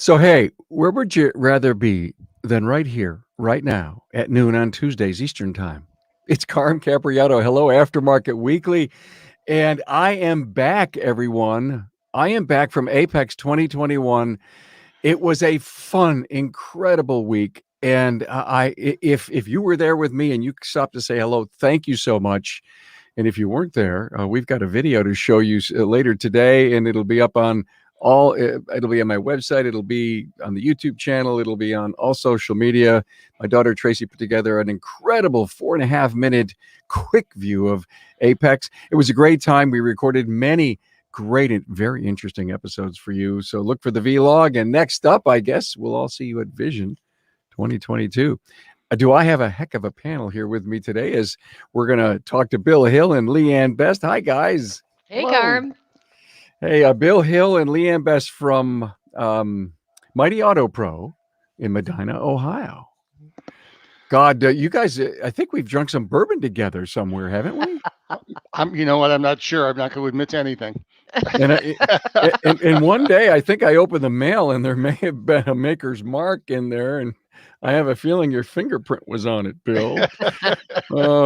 So, hey, where would you rather be than right here, right now, at noon on Tuesdays Eastern Time? It's Carm Capriato. Hello, Aftermarket Weekly. And I am back, everyone. I am back from Apex 2021. It was a fun, incredible week. And if you were there with me and you stopped to say hello, thank you so much. And if you weren't there, we've got a video to show you later today, and it'll be up on it'll be on my website. It'll be on the YouTube channel. It'll be on all social media. My daughter Tracy put together an incredible 4.5-minute quick view of Apex. It was a great time. We recorded many great and very interesting episodes for you. So look for the vlog. And next up, I guess we'll all see you at Vision 2022. Do I have a heck of a panel here with me today as we're going to talk to Bill Hill and Leanne Best. Hi, guys. Hey, Carm. Hey, Bill Hill and Leanne Best from Mighty Auto Pro in Medina, Ohio. God, you guys, I think we've drunk some bourbon together somewhere, haven't we? You know what? I'm not sure. I'm not going to admit to anything. And one day, I think I opened the mail and there may have been a Maker's Mark in there, and I have a feeling your fingerprint was on it, Bill.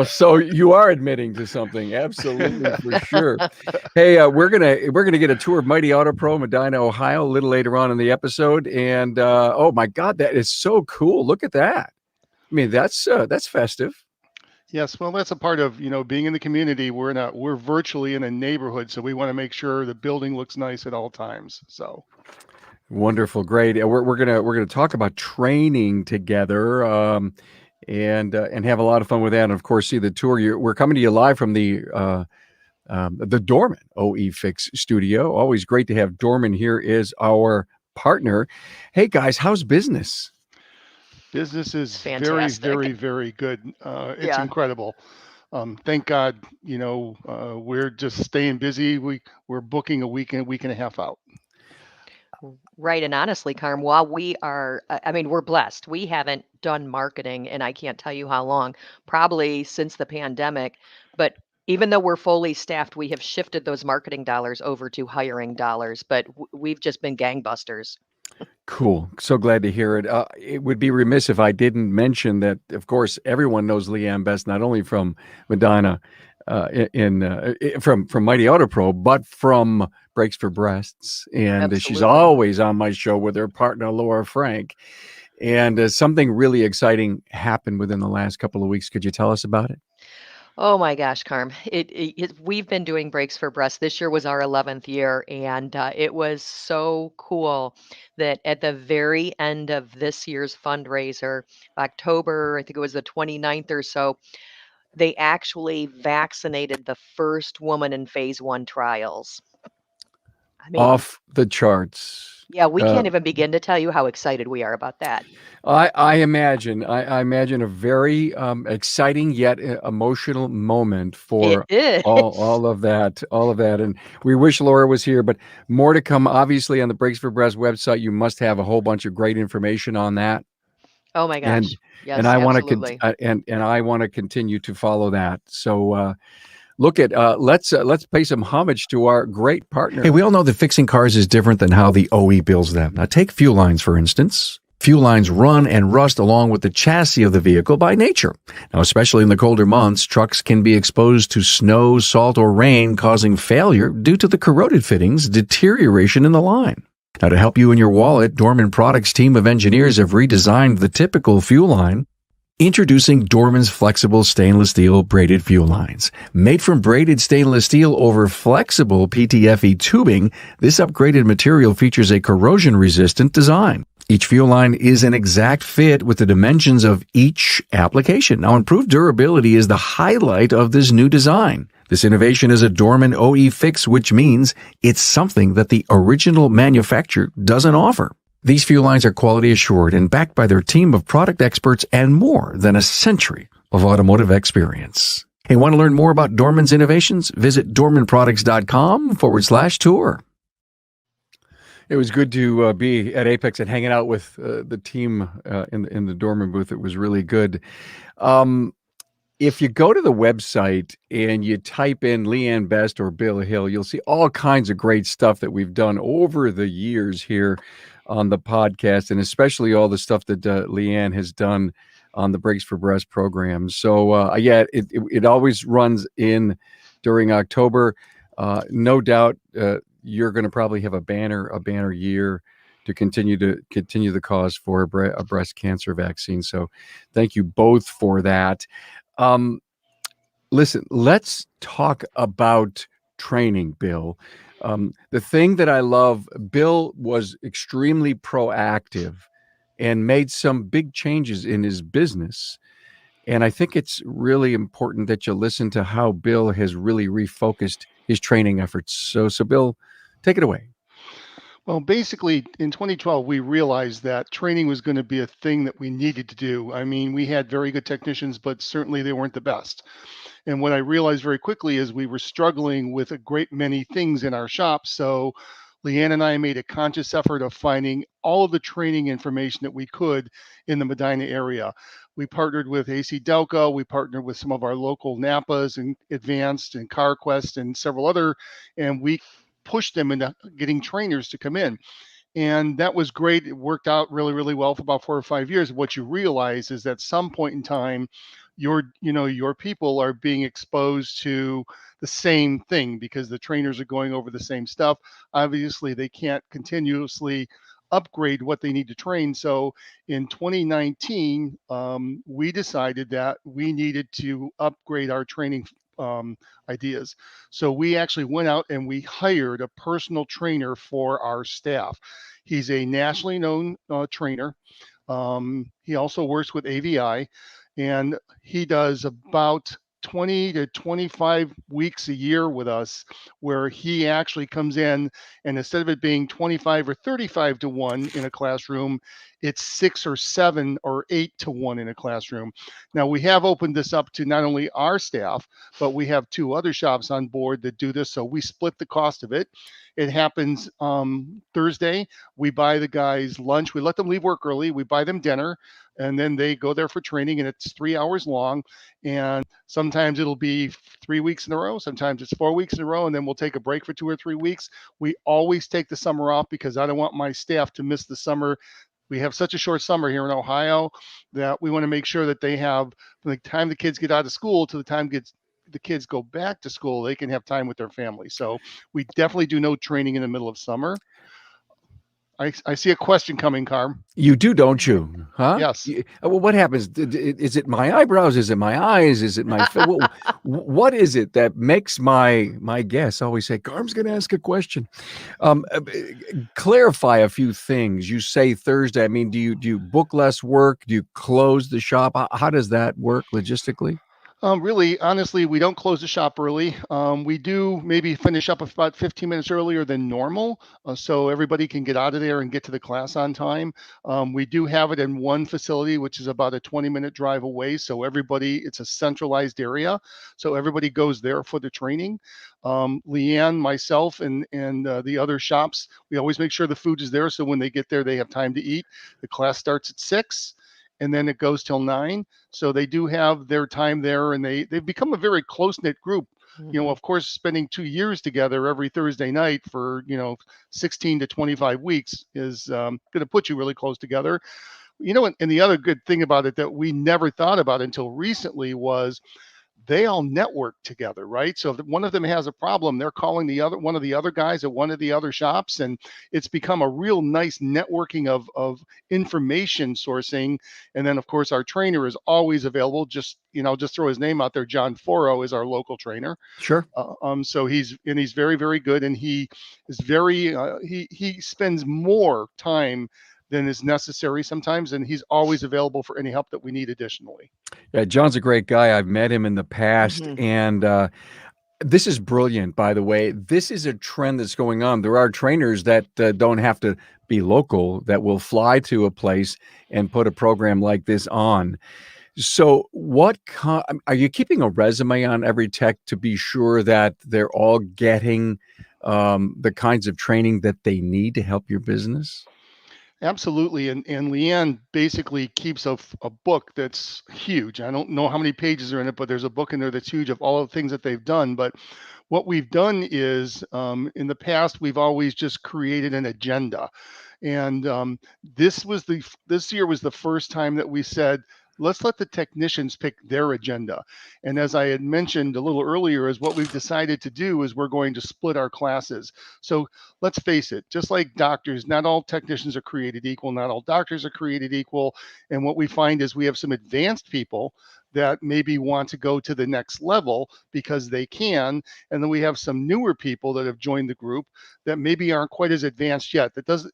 So you are admitting to something, absolutely, for sure. Hey, we're gonna get a tour of Mighty Auto Pro, Medina, Ohio, a little later on in the episode. And oh my God, that is so cool! Look at that. I mean, that's festive. Yes, well, that's a part of being in the community. We're virtually in a neighborhood, so we want to make sure the building looks nice at all times. So. Wonderful, great. We're gonna talk about training together, and have a lot of fun with that. And of course, see the tour. We're coming to you live from the Dorman OE Fix studio. Always great to have Dorman here as our partner. Hey guys, how's business? Business is fantastic. very, very, very good. It's incredible. Thank God, we're just staying busy. We're booking a week and a half out. Right. And honestly, Carm, while we're blessed. We haven't done marketing and I can't tell you how long, probably since the pandemic. But even though we're fully staffed, we have shifted those marketing dollars over to hiring dollars. But we've just been gangbusters. Cool. So glad to hear it. It would be remiss if I didn't mention that, of course, everyone knows Leanne Best, not only from Medina, from Mighty Auto Pro, but from Brakes for Breasts. And Absolutely. She's always on my show with her partner, Laura Frank. And something really exciting happened within the last couple of weeks. Could you tell us about it? Oh my gosh, Carm. We've been doing Brakes for Breasts. This year was our 11th year, and it was so cool that at the very end of this year's fundraiser, October, I think it was the 29th or so, they actually vaccinated the first woman in phase 1 trials. I mean, Off the charts. Yeah, we can't even begin to tell you how excited we are about that. I imagine a very exciting yet emotional moment for It is. all of that. And we wish Laura was here, but more to come. Obviously, on the Brakes for Breast website, you must have a whole bunch of great information on that. Oh my gosh. Yes, and I want absolutely. to and I want to continue to follow that. So look at let's pay some homage to our great partner. Hey, we all know that fixing cars is different than how the OE builds them. Now take fuel lines, for instance. Fuel lines run and rust along with the chassis of the vehicle by nature. Now, especially in the colder months, trucks can be exposed to snow, salt, or rain, causing failure due to the corroded fittings, deterioration in the line. Now, to help you in your wallet, Dorman Products' team of engineers have redesigned the typical fuel line. Introducing Dorman's flexible stainless steel braided fuel lines. Made from braided stainless steel over flexible PTFE tubing, this upgraded material features a corrosion-resistant design. Each fuel line is an exact fit with the dimensions of each application. Now, improved durability is the highlight of this new design. This innovation is a Dorman OE fix, which means it's something that the original manufacturer doesn't offer. These fuel lines are quality assured and backed by their team of product experts and more than a century of automotive experience. Hey, want to learn more about Dorman's innovations? Visit dormanproducts.com/tour. It was good to be at Apex and hanging out with the team in the Dorman booth. It was really good. If you go to the website and you type in Leanne Best or Bill Hill, you'll see all kinds of great stuff that we've done over the years here on the podcast, and especially all the stuff that Leanne has done on the Breaks for Breast program. So yeah, it always runs in during October. No doubt you're going to probably have a banner year to continue the cause for a breast cancer vaccine. So thank you both for that. Listen, let's talk about training, Bill. The thing that I love, Bill was extremely proactive and made some big changes in his business. And I think it's really important that you listen to how Bill has really refocused his training efforts. So Bill, take it away. Well, basically, in 2012, we realized that training was going to be a thing that we needed to do. I mean, we had very good technicians, but certainly they weren't the best. And what I realized very quickly is we were struggling with a great many things in our shop. So Leanne and I made a conscious effort of finding all of the training information that we could in the Medina area. We partnered with AC Delco. We partnered with some of our local Napas and Advanced and CarQuest and several other, and we pushed them into getting trainers to come in. And that was great. It worked out really, really well for about 4 or 5 years. What you realize is that some point in time, your people are being exposed to the same thing because the trainers are going over the same stuff. Obviously, they can't continuously upgrade what they need to train. So in 2019, we decided that we needed to upgrade our training ideas. So we actually went out and we hired a personal trainer for our staff. He's a nationally known trainer. He also works with AVI, and he does about 20 to 25 weeks a year with us, where he actually comes in, and instead of it being 25 or 35 to 1 in a classroom, it's 6 or 7 or 8 to 1 in a classroom. Now, we have opened this up to not only our staff, but we have 2 other shops on board that do this. So we split the cost of it. It happens Thursday. We buy the guys lunch. We let them leave work early. We buy them dinner, and then they go there for training, and it's 3 hours long. And sometimes it'll be 3 weeks in a row. Sometimes it's 4 weeks in a row, and then we'll take a break for 2 or 3 weeks. We always take the summer off because I don't want my staff to miss the summer. We have such a short summer here in Ohio that we want to make sure that they have, from the time the kids get out of school to the time the kids go back to school, they can have time with their family. So we definitely do no training in the middle of summer. I see a question coming, Carm. You do, don't you? Huh? Yes. Well, what happens? Is it my eyebrows? Is it my eyes? Is it my what is it that makes my guests always say, Carm's going to ask a question? Clarify a few things. You say Thursday. I mean, do you book less work? Do you close the shop? How does that work logistically? Really, honestly, we don't close the shop early. We do maybe finish up about 15 minutes earlier than normal, so everybody can get out of there and get to the class on time. We do have it in one facility, which is about a 20-minute drive away. So it's a centralized area. So everybody goes there for the training. Leanne, myself, and the other shops, we always make sure the food is there. So when they get there, they have time to eat. The class starts at 6. And then it goes till 9. So they do have their time there, and they've become a very close-knit group. Mm-hmm. Of course, spending 2 years together every Thursday night for 16 to 25 weeks is going to put you really close together. And the other good thing about it that we never thought about until recently was they all network together, right? So if one of them has a problem, they're calling one of the other guys at one of the other shops, and it's become a real nice networking of information sourcing. And then, of course, our trainer is always available. Just throw his name out there. John Foro is our local trainer. Sure. So he's very, very good, and he is he spends more time than is necessary sometimes, and he's always available for any help that we need additionally. Yeah, John's a great guy. I've met him in the past, mm-hmm. and this is brilliant, by the way. This is a trend that's going on. There are trainers that don't have to be local, that will fly to a place and put a program like this on. So are you keeping a resume on every tech to be sure that they're all getting the kinds of training that they need to help your business? Absolutely. And Leanne basically keeps a book that's huge. I don't know how many pages are in it, but there's a book in there that's huge of all the things that they've done. But what we've done is in the past, we've always just created an agenda. And this year was the first time that we said, let's let the technicians pick their agenda. And as I had mentioned a little earlier, is what we've decided to do is we're going to split our classes. So let's face it, just like doctors, not all technicians are created equal, not all doctors are created equal. And what we find is we have some advanced people that maybe want to go to the next level because they can. And then we have some newer people that have joined the group that maybe aren't quite as advanced yet. That doesn't,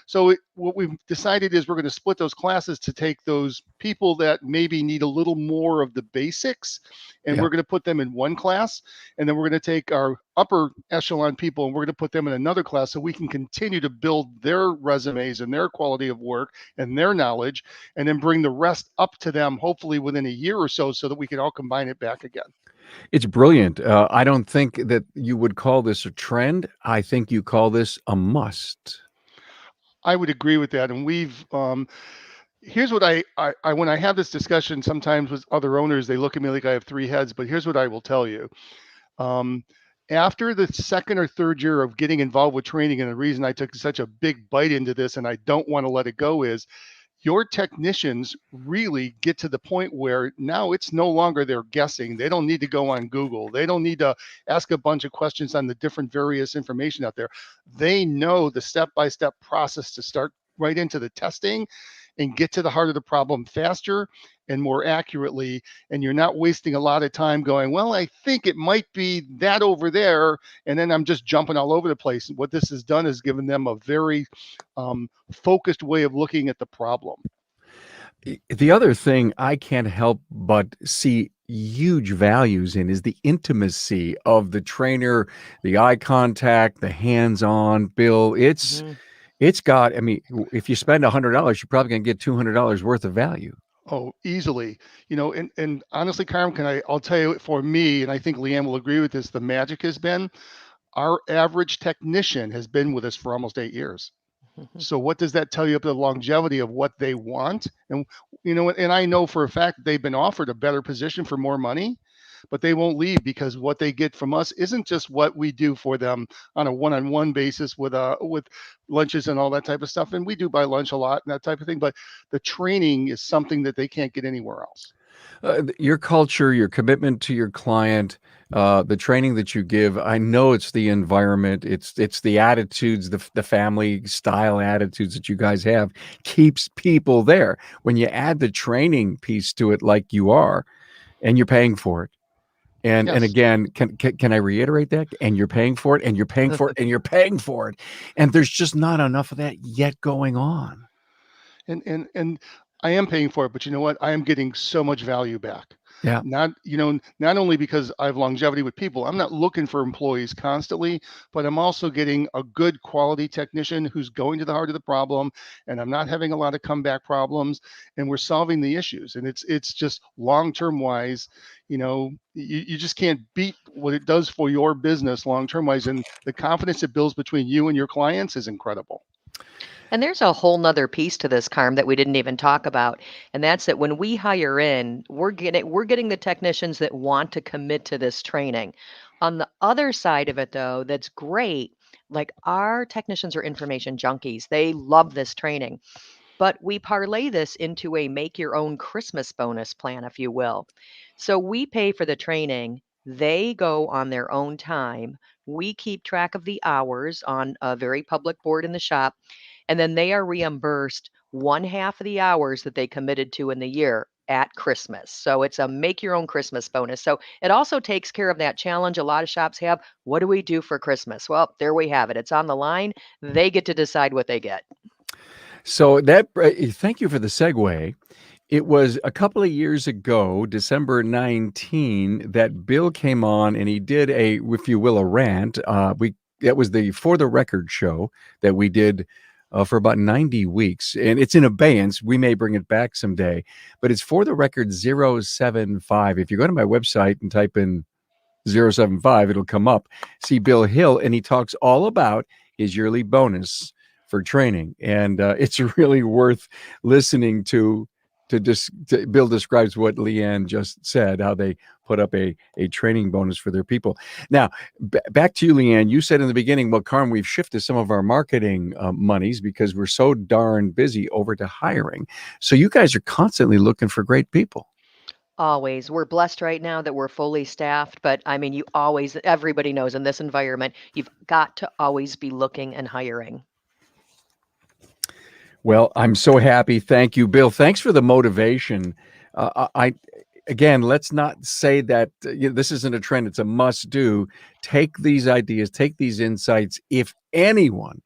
so what we've decided is we're going to split those classes to take those people that maybe need a little more of the basics, and we're going to put them in one class. And then we're going to take our upper echelon people and we're going to put them in another class so we can continue to build their resumes and their quality of work and their knowledge, and then bring the rest up to them, hopefully within a year or so that we can all combine it back again. It's brilliant. I don't think that you would call this a trend. I think you call this a must. I would agree with that. And we've, here's what I when I have this discussion sometimes with other owners, they look at me like I have three heads, but here's what I will tell you. After the second or third year of getting involved with training, and the reason I took such a big bite into this and I don't want to let it go is your technicians really get to the point where now it's no longer they're guessing. They don't need to go on Google. They don't need to ask a bunch of questions on the different various information out there. They know the step-by-step process to start right into the testing and get to the heart of the problem faster and more accurately. And you're not wasting a lot of time going, well, I think it might be that over there. And then I'm just jumping all over the place. What this has done is given them a very focused way of looking at the problem. The other thing I can't help but see huge values in is the intimacy of the trainer, the eye contact, the hands-on. Bill, it's got, I mean, if you spend $100, you're probably going to get $200 worth of value. Oh, easily. And honestly, Carm, I'll tell you, for me, and I think Leanne will agree with this, the magic has been our average technician has been with us for almost 8 years. So what does that tell you about the longevity of what they want? And, and I know for a fact they've been offered a better position for more money, but they won't leave because what they get from us isn't just what we do for them on a one-on-one basis with lunches and all that type of stuff. And we do buy lunch a lot and that type of thing, but the training is something that they can't get anywhere else. Your culture, your commitment to your client, the training that you give, I know it's the environment, it's the attitudes, the family style attitudes that you guys have keeps people there. When you add the training piece to it like you are, and you're paying for it. And again, can I reiterate that? And you're paying for it, and you're paying for it, and you're paying for it. And there's just not enough of that yet going on. And I am paying for it, but you know what? I am getting so much value back. Yeah. Not only because I have longevity with people, I'm not looking for employees constantly, but I'm also getting a good quality technician who's going to the heart of the problem, and I'm not having a lot of comeback problems, and we're solving the issues. And it's just long-term wise, you just can't beat what it does for your business long-term wise. And the confidence it builds between you and your clients is incredible. And there's a whole nother piece to this, Carm, that we didn't even talk about. And that's that when we hire in, we're getting the technicians that want to commit to this training. On the other side of it, though, that's great. Like, our technicians are information junkies. They love this training. But we parlay this into a make your own Christmas bonus plan, if you will. So we pay for the training. They go on their own time. We keep track of the hours on a very public board in the shop. And then they are reimbursed one half of the hours that they committed to in the year at Christmas. So it's a make your own Christmas bonus. So it also takes care of that challenge a lot of shops have. What do we do for Christmas? Well, there we have it. It's on the line. They get to decide what they get. So thank you for the segue. It was a couple of years ago, December 19, that Bill came on and he did if you will, a rant. That was the For the Record show that we did for about 90 weeks, and it's in abeyance. We may bring it back someday, but it's For the Record 075. If you go to my website and type in 075, it'll come up. See Bill Hill, and he talks all about his yearly bonus for training, and it's really worth listening to. Bill describes what Leanne just said, how they put up a training bonus for their people. Now, back to you, Leanne. You said in the beginning, well, Carm, we've shifted some of our marketing monies because we're so darn busy over to hiring. So you guys are constantly looking for great people. Always. We're blessed right now that we're fully staffed, but I mean, everybody knows in this environment, you've got to always be looking and hiring. Well, I'm so happy. Thank you, Bill. Thanks for the motivation. Again, let's not say that this isn't a trend. It's a must do. Take these ideas, take these insights. If anyone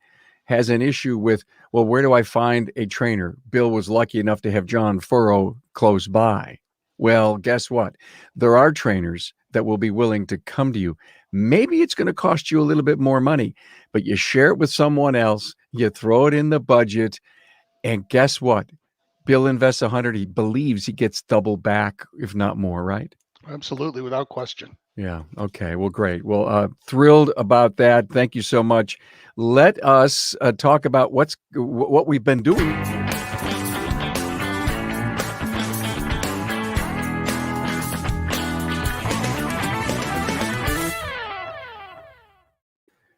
has an issue with, well, where do I find a trainer? Bill was lucky enough to have John Furrow close by. Well, guess what? There are trainers that will be willing to come to you. Maybe it's going to cost you a little bit more money, but you share it with someone else, you throw it in the budget, and guess what? Bill invests 100. He believes he gets double back, if not more, right? Absolutely, without question. Yeah. Okay. Well, great. Well, thrilled about that. Thank you so much. Let us talk about what we've been doing.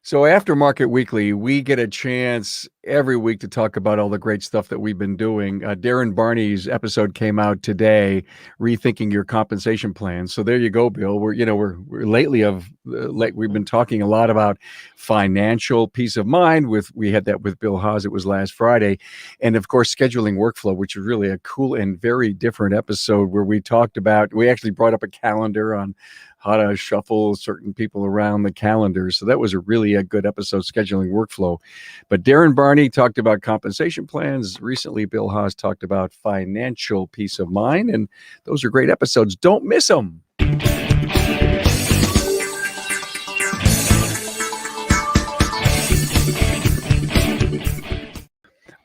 So Aftermarket Weekly, we get a chance every week to talk about all the great stuff that we've been doing. Darren Barney's episode came out today, rethinking your compensation plan. So there you go, Bill. We're we've been talking a lot about financial peace of mind. We had that with Bill Haas. It was last Friday, and of course scheduling workflow, which is really a cool and very different episode where we actually brought up a calendar on how to shuffle certain people around the calendar. So that was a good episode, scheduling workflow. But Darren Barney talked about compensation plans. Recently, Bill Haas talked about financial peace of mind. And those are great episodes. Don't miss them.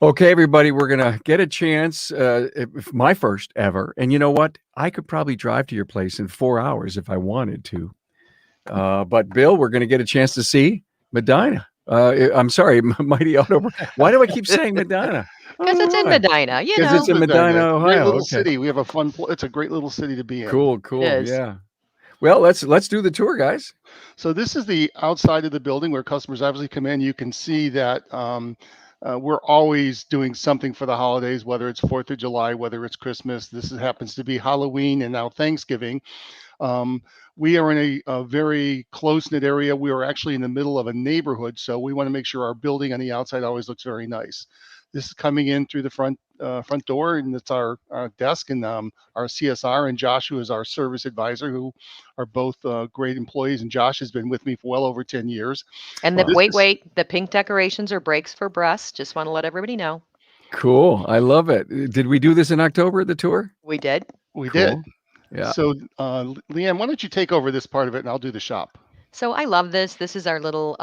Okay, everybody, we're going to get a chance, my first ever. And you know what? I could probably drive to your place in 4 hours if I wanted to. But Bill, we're going to get a chance to see Medina. I'm sorry, Mighty Auto. Why do I keep saying Medina? Because it's in Medina, Because it's in Medina, Ohio. Great little city. We have it's a great little city to be in. Cool. Yeah. Well, let's do the tour, guys. So this is the outside of the building where customers obviously come in. You can see that we're always doing something for the holidays, whether it's 4th of July, whether it's Christmas. This happens to be Halloween and now Thanksgiving. We are in a very close-knit area. We are actually in the middle of a neighborhood, so we want to make sure our building on the outside always looks very nice. This is coming in through the front door, and it's our desk, and our CSR, and Josh, who is our service advisor, who are both great employees. And Josh has been with me for well over 10 years. And the pink decorations are breaks for breasts. Just want to let everybody know. Cool. I love it. Did we do this in October, the tour? We did. We did. Yeah. So, Leanne, why don't you take over this part of it, and I'll do the shop. So I love this. This is our little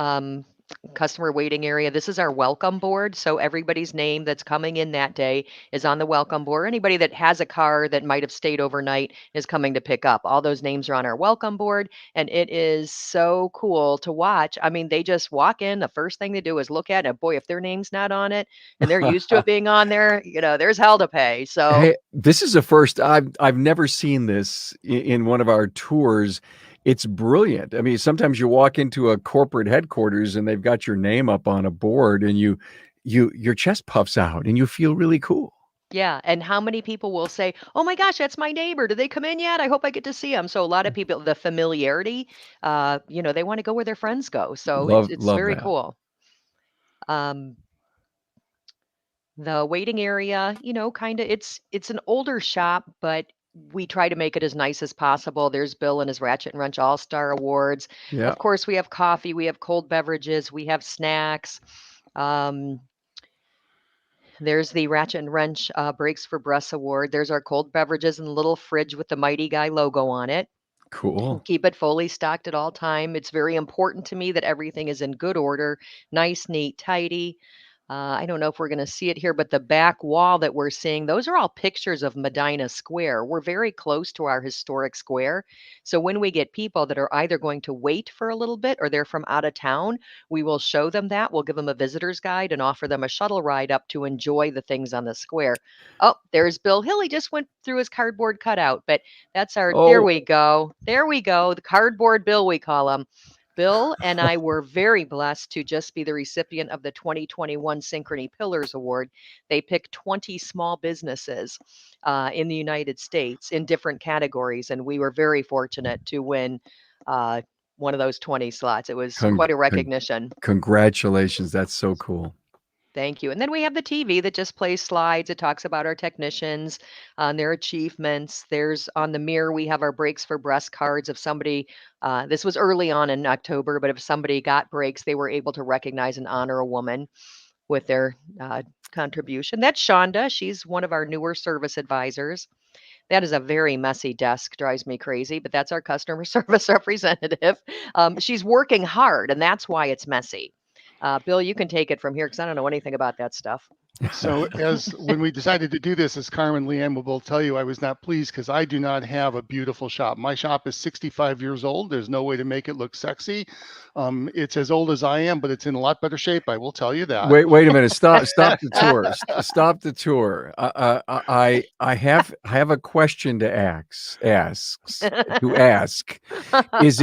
customer waiting area. This is our welcome board. So everybody's name that's coming in that day is on the welcome board. Anybody that has a car that might have stayed overnight is coming to pick up. All those names are on our welcome board, and it is so cool to watch. I mean, they just walk in. The first thing they do is look at it. Boy, if their name's not on it and they're used to it being on there, there's hell to pay. So hey, this is a first. I've never seen this in one of our tours. It's brilliant. I mean, sometimes you walk into a corporate headquarters and they've got your name up on a board, and your chest puffs out and you feel really cool. Yeah. And how many people will say, oh my gosh, that's my neighbor. Did they come in yet? I hope I get to see them. So a lot of people, the familiarity, they want to go where their friends go. So it's very cool. The waiting area, kind of, it's an older shop, but we try to make it as nice as possible. There's Bill and his Ratchet and Wrench All-Star Awards. Yeah. Of course, we have coffee, we have cold beverages, we have snacks. There's the Ratchet and Wrench Breaks for Breasts Award. There's our cold beverages and the little fridge with the Mighty Guy logo on it. Cool. Keep it fully stocked at all time. It's very important to me that everything is in good order, nice, neat, tidy. I don't know if we're going to see it here, but the back wall that we're seeing, those are all pictures of Medina Square. We're very close to our historic square. So when we get people that are either going to wait for a little bit or they're from out of town, we will show them that. We'll give them a visitor's guide and offer them a shuttle ride up to enjoy the things on the square. Oh, there's Bill Hill. He just went through his cardboard cutout, but that's our, there Oh, we go. There we go. The cardboard Bill, we call him. Bill and I were very blessed to just be the recipient of the 2021 Synchrony Pillars Award. They picked 20 small businesses in the United States in different categories, and we were very fortunate to win one of those 20 slots. It was con- quite a con- recognition. congratulations. That's so cool. Thank you. And then we have the TV that just plays slides. It talks about our technicians and their achievements. There's on the mirror, we have our Breaks for Breast cards. If somebody, this was early on in October, but if somebody got breaks, they were able to recognize and honor a woman with their contribution. That's Shonda. She's one of our newer service advisors. That is a very messy desk, drives me crazy, but that's our customer service representative. She's working hard, and that's why it's messy. Bill, you can take it from here because I don't know anything about that stuff. So as when we decided to do this, as Carmen and Leanne will both tell you, I was not pleased because I do not have a beautiful shop. My shop is 65 years old. There's no way to make it look sexy. It's as old as I am, but it's in a lot better shape. I will tell you that. Wait a minute. Stop the tour. Stop the tour. I have a question to ask. Is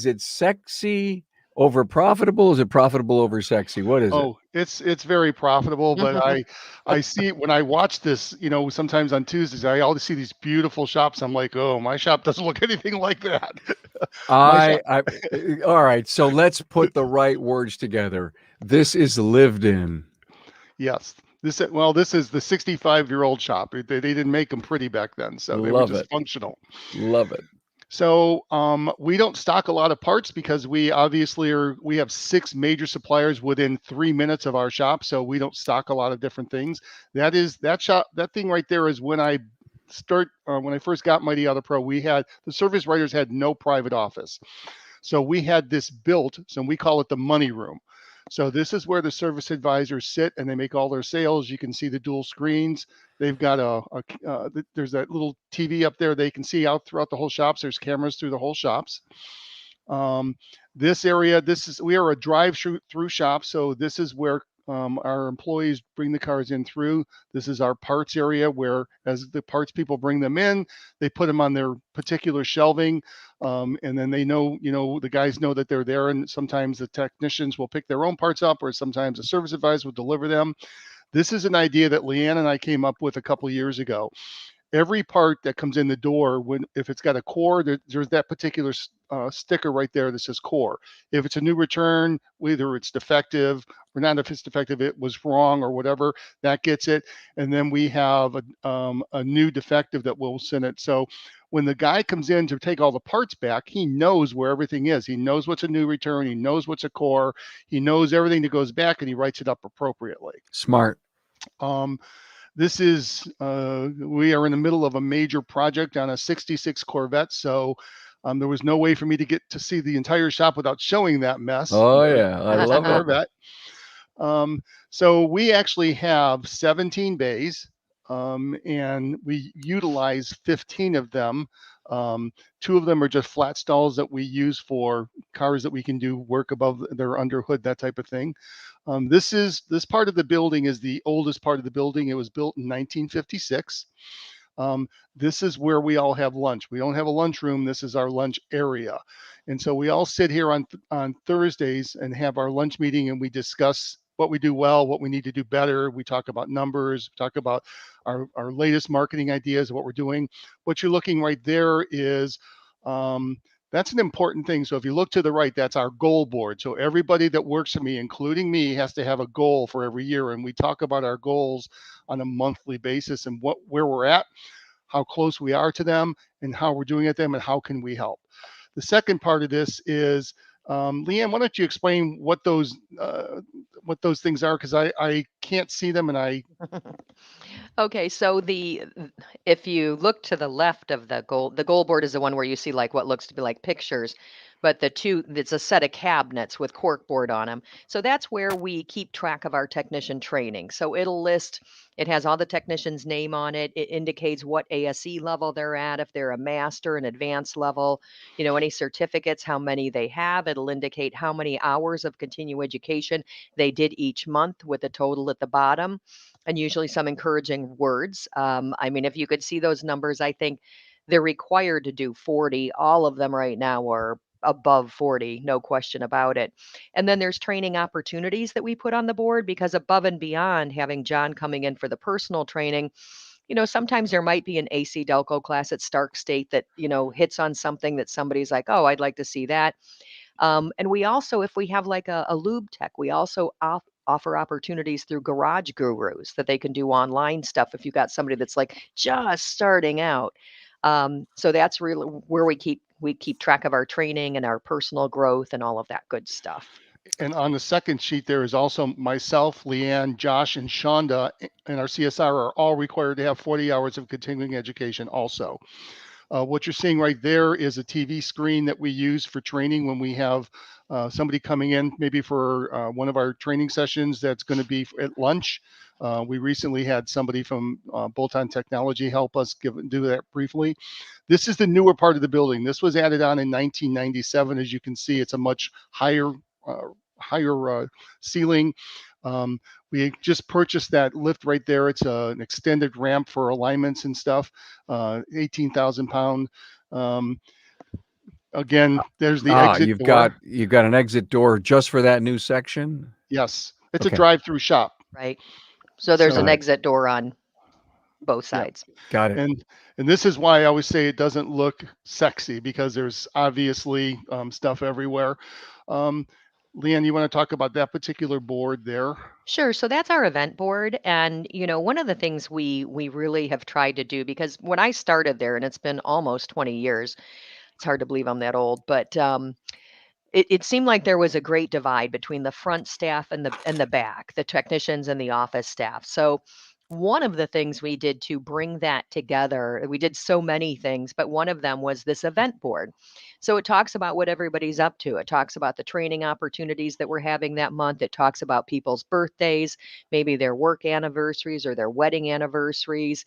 it sexy over profitable? Is it profitable over sexy? What is it? Oh, it's very profitable, but I see when I watch this, sometimes on Tuesdays, I always see these beautiful shops. I'm like, oh, my shop doesn't look anything like that. My shop, All right. So let's put the right words together. This is lived in. yes. This is the 65-year-old shop. They didn't make them pretty back then, so they were Love just it. functional. Love it. So we don't stock a lot of parts because we obviously we have 6 major suppliers within 3 minutes of our shop. So we don't stock a lot of different things. That thing right there is when I first got Mighty Auto Pro, the service writers had no private office. So we had this built, so we call it the money room. So this is where the service advisors sit and they make all their sales. You can see the dual screens. They've got there's that little TV up there they can see out throughout the whole shops. There's cameras through the whole shops. This area, we are a drive-through shop. So this is where our employees bring the cars in through. This is our parts area where as the parts people bring them in, they put them on their particular shelving. And then they know, the guys know that they're there. And sometimes the technicians will pick their own parts up or sometimes a service advisor will deliver them. This is an idea that Leanne and I came up with a couple of years ago. Every part that comes in the door, if it's got a core, there's that particular sticker right there that says core. If it's a new return, whether it's defective or not, if it's defective, it was wrong or whatever, that gets it. And then we have a new defective that will send it. So when the guy comes in to take all the parts back, he knows where everything is. He knows what's a new return. He knows what's a core. He knows everything that goes back and he writes it up appropriately. Smart. This is, we are in the middle of a major project on a 66 Corvette. So there was no way for me to get to see the entire shop without showing that mess. Oh, yeah. I love it. Corvette. So we actually have 17 bays and we utilize 15 of them. 2 of them are just flat stalls that we use for cars that we can do work above their under hood, that type of thing. This part of the building is the oldest part of the building. It was built in 1956. This is where we all have lunch. We don't have a lunchroom. This is our lunch area. And so we all sit here on Thursdays and have our lunch meeting and we discuss what we do well, what we need to do better. We talk about numbers, talk about our latest marketing ideas, what we're doing. What you're looking right there is that's an important thing. So if you look to the right, that's our goal board. So everybody that works for me, including me, has to have a goal for every year. And we talk about our goals on a monthly basis and where we're at, how close we are to them, and how we're doing at them, and how can we help. The second part of this is, Leanne, why don't you explain what those things are? Because I can't see them and I. Okay, so if you look to the left of the goal board is the one where you see like what looks to be like pictures, but it's a set of cabinets with corkboard on them. So that's where we keep track of our technician training. So it has all the technician's name on it. It indicates what ASE level they're at, if they're a master, an advanced level, any certificates, how many they have. It'll indicate how many hours of continuing education they did each month with a total at the bottom, and usually some encouraging words. If you could see those numbers, I think they're required to do 40. All of them right now are above 40, no question about it. And then there's training opportunities that we put on the board, because above and beyond having John coming in for the personal training, sometimes there might be an AC Delco class at Stark State that, hits on something that somebody's like, oh, I'd like to see that. And we also, if we have like a lube tech, we also offer opportunities through Garage Gurus that they can do online stuff if you've got somebody that's like just starting out. So that's really where we keep track of our training and our personal growth and all of that good stuff. And on the second sheet, there is also myself, Leanne, Josh, and Shonda, and our CSR are all required to have 40 hours of continuing education also. What you're seeing right there is a TV screen that we use for training when we have somebody coming in, maybe for one of our training sessions that's going to be at lunch. We recently had somebody from Bolt-On Technology help us do that briefly. This is the newer part of the building. This was added on in 1997. As you can see, it's a much higher ceiling. We just purchased that lift right there. It's an extended ramp for alignments and stuff, 18,000 pound. Again, there's the exit door. You've got an exit door just for that new section? Yes, it's a drive-through shop. Right. So there's an exit door on both sides. Yeah, got it. And this is why I always say it doesn't look sexy, because there's obviously stuff everywhere. Leanne, you want to talk about that particular board there? Sure. So that's our event board. And, one of the things we really have tried to do, because when I started there, and it's been almost 20 years, it's hard to believe I'm that old, but it seemed like there was a great divide between the front staff and the back, the technicians and the office staff. So one of the things we did to bring that together, we did so many things, but one of them was this event board. So it talks about what everybody's up to. It talks about the training opportunities that we're having that month. It talks about people's birthdays, maybe their work anniversaries or their wedding anniversaries,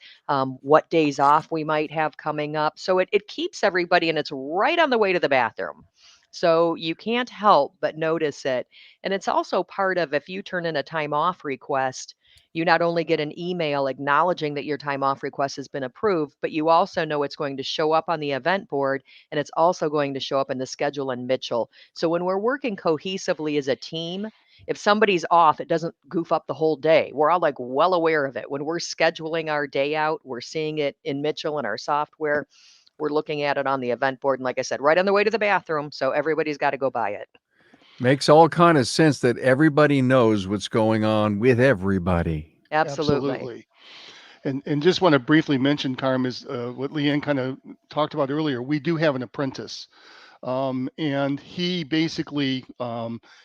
what days off we might have coming up. So it keeps everybody, and it's right on the way to the bathroom. So you can't help but notice it. And it's also part of, if you turn in a time off request, you not only get an email acknowledging that your time off request has been approved, but you also know it's going to show up on the event board, and it's also going to show up in the schedule in Mitchell. So when we're working cohesively as a team, if somebody's off, it doesn't goof up the whole day. We're all like well aware of it. When we're scheduling our day out, we're seeing it in Mitchell in our software. We're looking at it on the event board. And like I said, right on the way to the bathroom. So everybody's got to go by it. Makes all kind of sense that everybody knows what's going on with everybody. Absolutely. And just want to briefly mention, Carm, is what Leanne kind of talked about earlier. We do have an apprentice. And he basically,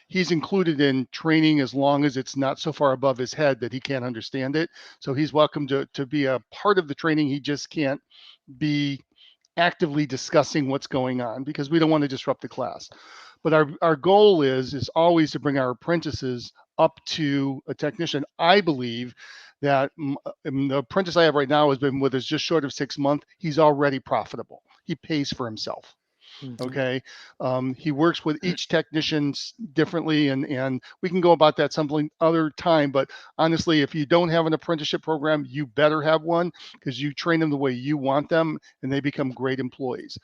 he's included in training as long as it's not so far above his head that he can't understand it. So he's welcome to be a part of the training. He just can't be actively discussing what's going on, because we don't want to disrupt the class. But our goal is always to bring our apprentices up to a technician. I believe that the apprentice I have right now has been with us just short of 6 months. He's already profitable. He pays for himself. Mm-hmm. Okay. He works with each technician differently, and we can go about that some other time. But honestly, if you don't have an apprenticeship program, you better have one, because you train them the way you want them, and they become great employees.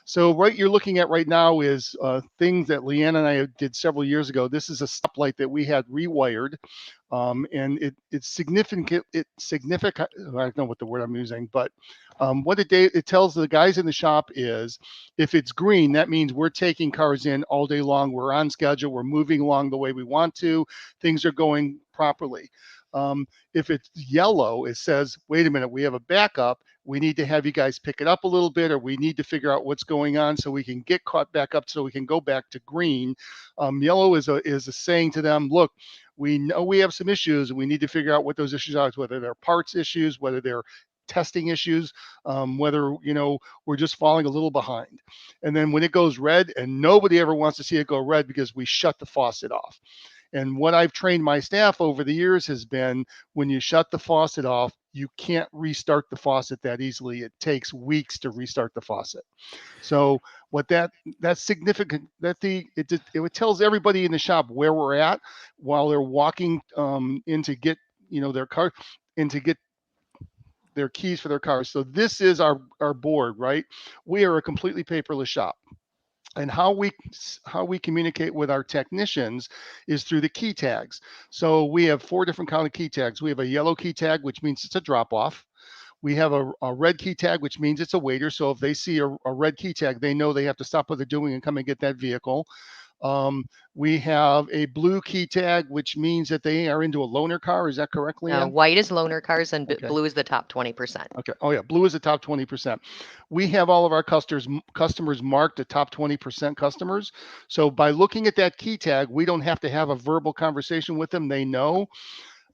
So what you're looking at right now is things that Leanne and I did several years ago. This is a stoplight that we had rewired, and it's significant. It's significant. I don't know what the word I'm using, but what it tells the guys in the shop is, if it's green, that means we're taking cars in all day long. We're on schedule. We're moving along the way we want to. Things are going properly. If it's yellow, it says, wait a minute, we have a backup. We need to have you guys pick it up a little bit, or we need to figure out what's going on so we can get caught back up, so we can go back to green. Yellow is a saying to them, look, we know we have some issues, and we need to figure out what those issues are, whether they're parts issues, whether they're testing issues, whether, we're just falling a little behind. And then when it goes red, and nobody ever wants to see it go red because we shut the faucet off. And what I've trained my staff over the years has been, when you shut the faucet off, you can't restart the faucet that easily. It takes weeks to restart the faucet. So what that's significant, it tells everybody in the shop where we're at while they're walking in to get their car, and to get their keys for their cars. So this is our board, right? We are a completely paperless shop. And how we communicate with our technicians is through the key tags. So we have 4 different kind of key tags. We have a yellow key tag, which means it's a drop off. We have a red key tag, which means it's a waiter. So if they see a red key tag, they know they have to stop what they're doing and come and get that vehicle. We have a blue key tag, which means that they are into a loaner car. Is that correct, Leanne? White is loaner cars, and blue is the top 20%. Okay. Oh yeah, blue is the top 20%. We have all of our customers marked the top 20% customers. So by looking at that key tag, we don't have to have a verbal conversation with them. They know.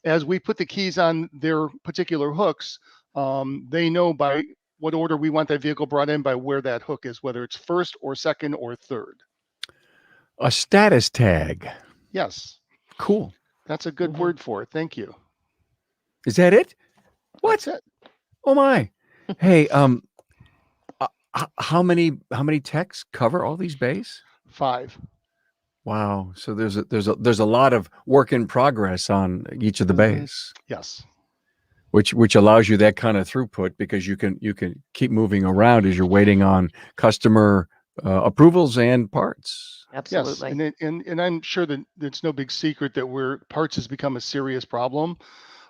As we put the keys on their particular hooks, they know by what order we want that vehicle brought in, by where that hook is, whether it's first or second or third. A status tag. Yes. Cool. That's a good word for it. Thank you. Is that it? What? That's it. Oh my. Hey, how many techs cover all these bays? 5. Wow. So there's a lot of work in progress on each of the bays. Yes. Which allows you that kind of throughput, because you can keep moving around as you're waiting on customer approvals and parts. Absolutely. Yes, and I'm sure that it's no big secret that parts has become a serious problem.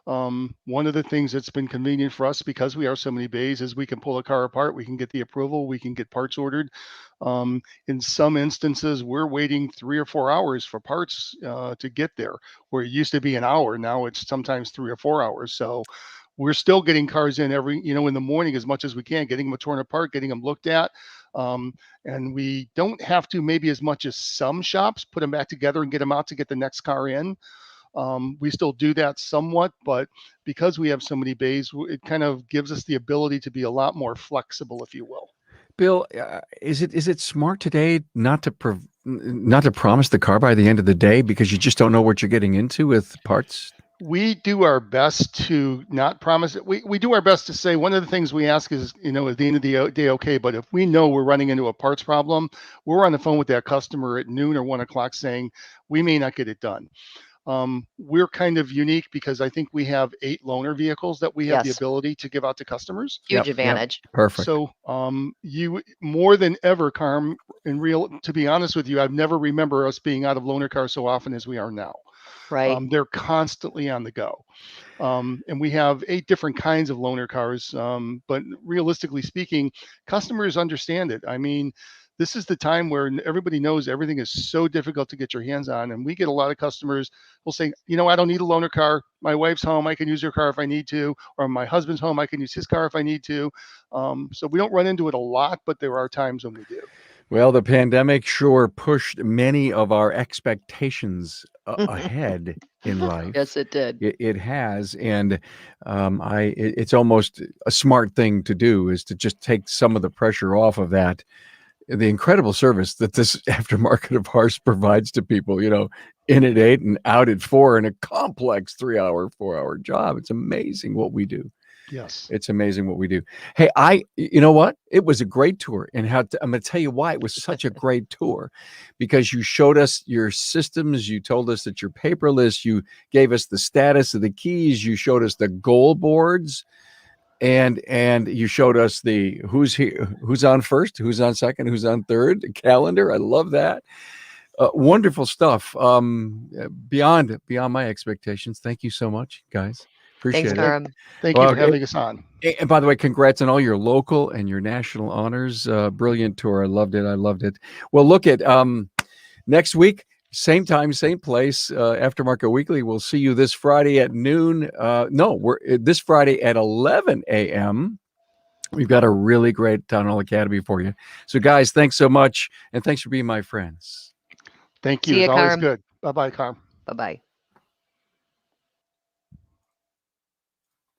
One of the things that's been convenient for us, because we are so many bays, is we can pull a car apart, we can get the approval, we can get parts ordered. In some instances, we're waiting 3 or 4 hours for parts to get there, where it used to be an hour. Now it's sometimes 3 or 4 hours. So we're still getting cars in in the morning as much as we can, getting them torn apart, getting them looked at. And we don't have to, maybe as much as some shops, put them back together and get them out to get the next car in. We still do that somewhat, but because we have so many bays, it kind of gives us the ability to be a lot more flexible, if you will. Bill, is it smart today not to promise the car by the end of the day, because you just don't know what you're getting into with parts? We do our best to not promise it. We do our best to say, one of the things we ask is, at the end of the day, okay, but if we know we're running into a parts problem, we're on the phone with that customer at noon or 1 o'clock saying, we may not get it done. We're kind of unique because I think we have 8 loaner vehicles that we have the ability to give out to customers. Huge advantage. Yep. Perfect. So you, more than ever, Carm, to be honest with you, I've never remember us being out of loaner cars so often as we are now. Right. They're constantly on the go. And we have 8 different kinds of loaner cars. But realistically speaking, customers understand it. I mean, this is the time where everybody knows everything is so difficult to get your hands on. And we get a lot of customers will say, I don't need a loaner car. My wife's home, I can use her car if I need to, or my husband's home, I can use his car if I need to. So we don't run into it a lot, but there are times when we do. Well, the pandemic sure pushed many of our expectations ahead in life. Yes, it did. It has, and it's almost a smart thing to do, is to just take some of the pressure off of that. The incredible service that this aftermarket of ours provides to people, in at 8 and out at 4 in a complex 3-hour, 4-hour job. It's amazing what we do. Yes. It's amazing what we do. Hey, you know what? It was a great tour. And I'm going to tell you why it was such a great tour, because you showed us your systems. You told us that you're paperless. You gave us the status of the keys. You showed us the goal boards, and you showed us the who's here, who's on first, who's on second, who's on third calendar. I love that. Wonderful stuff. Beyond my expectations. Thank you so much, guys. Appreciate Thanks, it. Karam. Thank you for having us on. And by the way, congrats on all your local and your national honors. Brilliant tour. I loved it. Well, look at next week, same time, same place, Aftermarket Weekly. We'll see you this Friday at noon. We're this Friday at 11 a.m. We've got a really great Town Hall Academy for you. So, guys, thanks so much, and thanks for being my friends. Thank you. See It's you, always Carm. good. Bye-bye, Carm. Bye-bye.